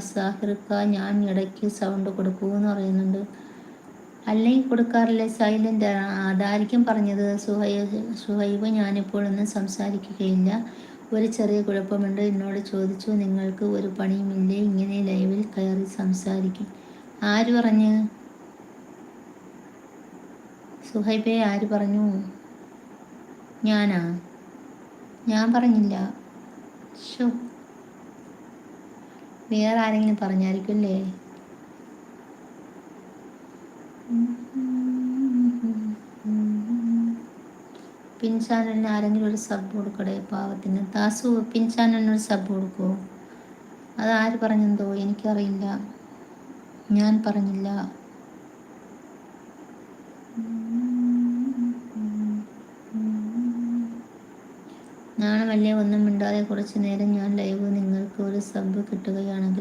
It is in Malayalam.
സാഹിർക്ക, ഞാൻ ഇടയ്ക്ക് സൗണ്ട് കൊടുക്കൂന്ന് പറയുന്നുണ്ട്. അല്ലെങ്കിൽ കൊടുക്കാറില്ല, സൈലൻ്റ്. അതായിരിക്കും പറഞ്ഞത്. സുഹൈബ്, ഞാനിപ്പോഴൊന്നും സംസാരിക്കുകയില്ല. ഒരു ചെറിയ കുഴപ്പമുണ്ട്. എന്നോട് ചോദിച്ചു, നിങ്ങൾക്ക് ഒരു പണിയുമില്ലേ ഇങ്ങനെ ലൈവിൽ കയറി സംസാരിക്കും? ആര് പറഞ്ഞ്? സുഹൈബെ, ആര് പറഞ്ഞു? ഞാനാ? ഞാൻ പറഞ്ഞില്ല. ഷോ, വേറെ ആരെങ്കിലും പറഞ്ഞായിരിക്കും അല്ലേ? പിൻ ചാനലിന് ആരെങ്കിലും ഒരു സബ് കൊടുക്കടേ പാവത്തിന്. താസു, പിൻ ചാനലിന് ഒരു സബ് കൊടുക്കുമോ? അത് ആര് പറഞ്ഞെന്തോ എനിക്കറിയില്ല, ഞാൻ പറഞ്ഞില്ല. നാണമല്ലേ ഒന്നും മിണ്ടാതെ കുറച്ചു നേരം ഞാൻ ലൈവ്. നിങ്ങൾക്ക് ഒരു സബ് കിട്ടുകയാണെങ്കിൽ